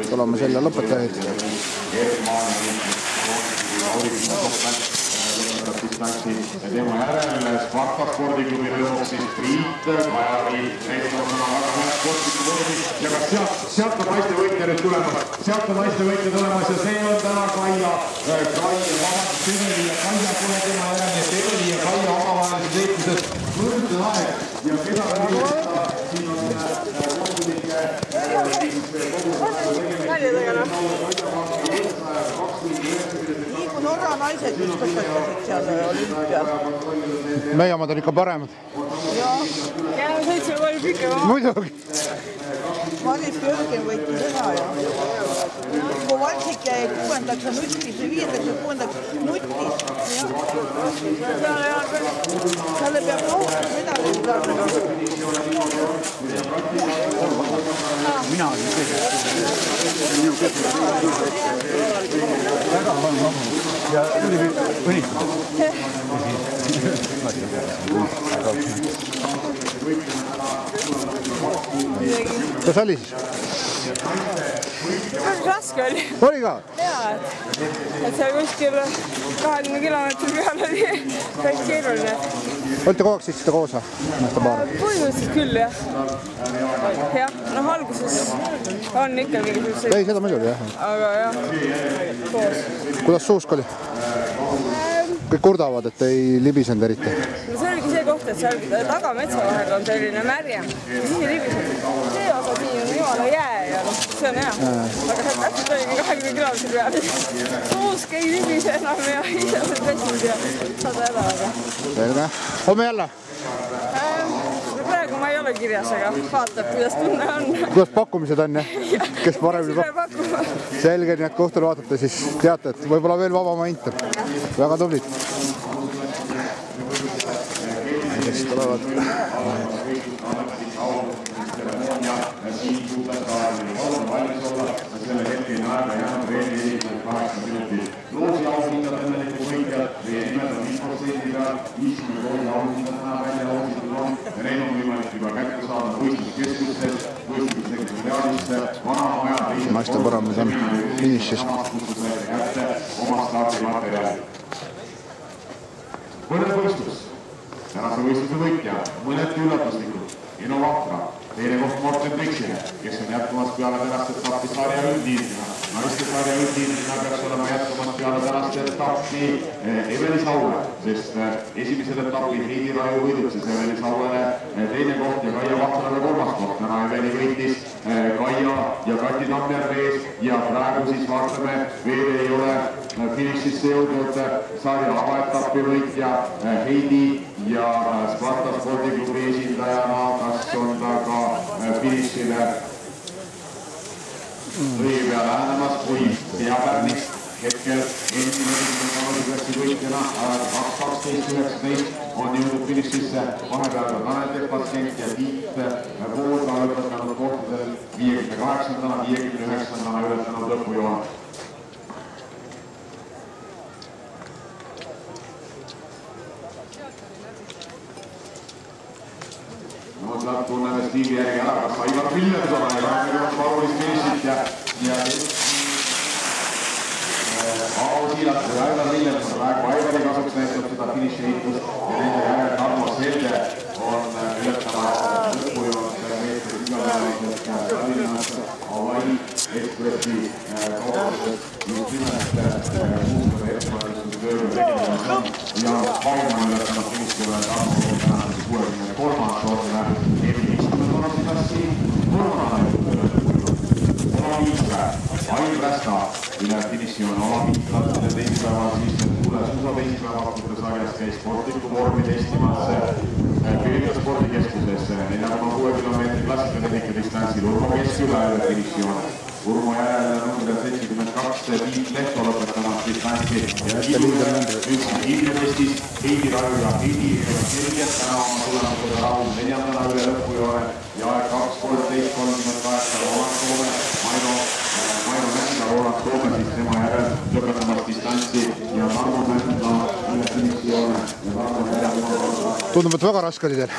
tuleme selle lõpetajaid. Tema järel Sparta spordiklubi lõpuks siis Priit, Kajari, Reistorna väga hea sportliku võrdi ja ka sealt on naiste võitja nüüd tulemas. Sealt on naiste võitja tulemas ja see on täna Kaia, Seveli ja Kaia pole tema järel ja Seveli ja Kaia omavahelises eetmises võrdne aeg ja keda siin on kohtulike Norra naised just lõpetasid seal olümpial. Meie omad on ikka paremad. Jaa. Käime 7-3 pikka maa. Muidugi. Maris Jörgen võitis üha ja Kovalsik jäi 6. nutis ja 5. ja 6. nutis. Talle peab rohkem medalid saada. Mina olin väga vaja ja õnnistatud. Kas oli siis? Raske oli. Oli ka? Jaa, et seal kuskil 20 kilomeetri peal oli päris keeruline. Olite kogu aeg siis seda koos? Põhimõtteliselt küll, jah. Jah, alguses on ikka mingisugused. Ei, seda muidugi, jah. Aga jah, koos. Kuidas suusk oli? Kõik kurdavad, et ei libisenud eriti. No see oligi see koht, et seal taga metsa vahel on selline märjam. Ja siis ei libisenud. See osa siin on jumala jää ja see on hea. Aga täpselt oligi 20 kilomeetri peal. Suusk ei libise enam ja ise oled väsinud ja saada häda. Selge. Homme jälle? Praegu ma ei ole kirjas, aga vaatab, kuidas tunne on. Kuidas pakkumised on, jah? Kes paremini pakkuma? Selge, nii et kohtul vaatate, siis teate, et võib-olla veel vabama inter. Väga tublid. Kes tulevad? Selle hetkel aega jäänud reeni esimesed 8 minutit. Loosi auhindad õnneliku võitjad, meie nimed on 5% peal, 50 loosi auhindad täna välja loositud on ja neid on võimalik juba kätte saada võistluskeskustes, võistlussekretariaalisse, Vanamaja, naiste parameid on finišis. kätte oma stardimaterjali. Mõned võistlus. Tänase võistluse võitja, mõnedki üllatuslikud. Ino Vahtra, teine koht Morten Triksile, kes on jätkumas peale tänast etappi sarja üldliidrina. Naiste sarja üldliidrina peaks olema jätkumas peale tänast etappi Eveli Saue, sest esimesel etapil Heidi Raju võidutses Eveli Sauele teine koht ja Kaia Vahtrale kolmas koht. Täna Eveli võitis Kaia ja Kati Tammjärve ees ja praegu siis vaatame, veel ei ole finišisse jõudnud sarja avaetappi võitja Heidi ja Sparta spordiklubi esindajana, kas on ta ka finišile õige peale lähenemas või Peapärnist. Hetkel endine võitjana 2.12.19 on jõudnud finišisse vahepeal Tanel Tepatsent ja Tiit Voolga lõpetanud kohtadel 58. 59. ületanud lõpujoon. Sealt tunneme stiili järgi ära, kas Aivar Villemson ja olulist finišit ja Siilast või Aivar Villemson praegu Aivari kasuks näitab seda finišiheitust ja nende järel Tarmo Selge on ületama lõpujoont meetrid igapäevaselt Tallinnas Hawaii Ekspressi kaupluses just nimelt muutade ettevalmistuse tööle tegemisel ja Paumann ületama finišile Tarmo tänase 63. on klassi kolmandale Olaviiska, Ain Rästa üle finiši on Olaviiska teispäeval siis suure suusa teispäevakute sarjas käis sportliku vormi testimas Pirita spordikeskuses 4,6 kilomeetri klassikatehnika distantsil Urmo Kesküla üle finiši on Urmo järel number 72 Tiit Lehto lõpetanud distantsi ja Hiidmetestis Heidi Raju ja Heidi Kirget täna oma tulemusega rahul neljandana üle lõpujoone ja aeg 2.13.38 Roland Toome, Maino Mändla, Roland Toome siis tema järel lõpetamas distantsi ja Tarmo Mändla üle finišijoone ja Tarmo Mändla tundub, et väga raske oli teil.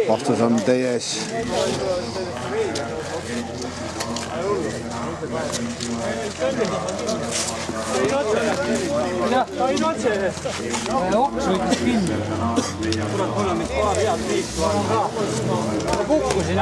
vastus on teie ees. Kukkusin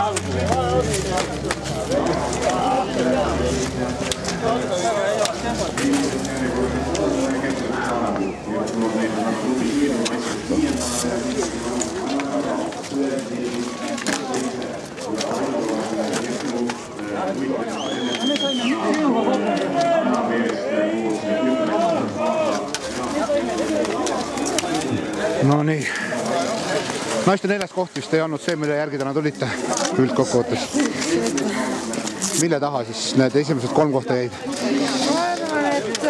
No nii. Naiste 4. koht vist ei olnud see, mille järgi täna tulite üldkokkuvõttes. Mille taha siis need esimesed 3 kohta jäid? Ma arvan, et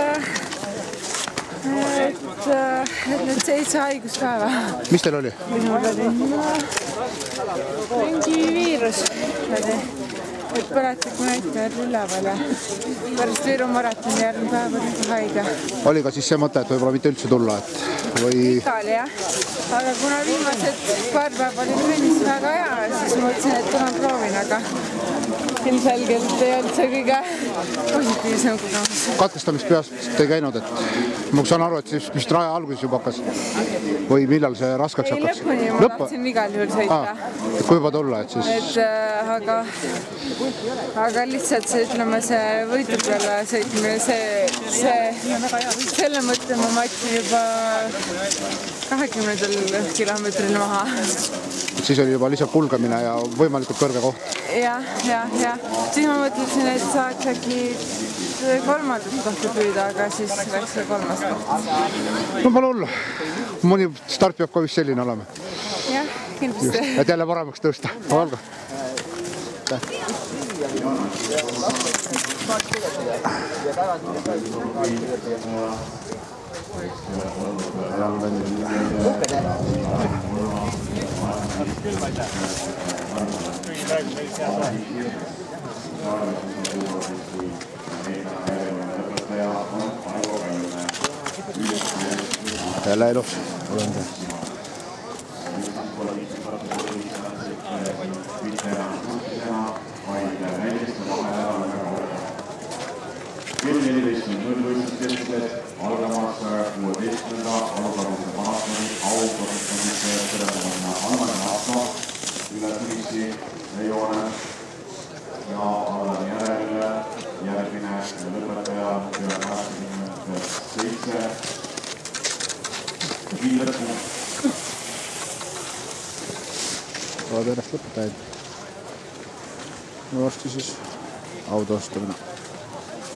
need 7 haiguspäeva. Mis teil oli? Minul oli mingi viirus. Et põletikku näitajad üleval ja pärast Viru maratoni järgmine päev oli haige. Oli ka siis see mõte, et võib-olla mitte üldse tulla, et või... Ikka oli jah, aga kuna viimased paar päeva oli trennis väga hea, siis mõtlesin, et täna proovin, aga ilmselgelt ei olnud see kõige positiivsem kogemus. Katkestamist peast ei käinud, et ma saan aru, et siis vist raja alguses juba hakkas või millal see raskeks Ei, hakkaks? lõpuni ma tahtsin igal juhul sõita. Et kui juba tulla, et siis... Aga lihtsalt see, ütleme, see võidu peale sõitmine, selle mõtte ma matsin juba 20. kilomeetril maha. Siis oli juba lihtsalt kulgemine ja võimalikult kõrge koht. Jah. Siis ma mõtlesin, et saaks äkki 3. kohta püüda, aga siis läks see 3. koht. No pole hullu. Mõni start peab ka vist selline olema. Jah, kindlasti. Et jälle paremaks tõusta. Olgu. Jälle elus. Olen teha. Kell 14.00 võistluskeskuses algamas 16. alustamise maratoni aukasutamise ceremonia Almani Aasta üle Tunissi joone ja Almani järgmine lõpetaja 87 kindlat punkt. Saad järjest lõpetajaid. Varsti siis autostamine.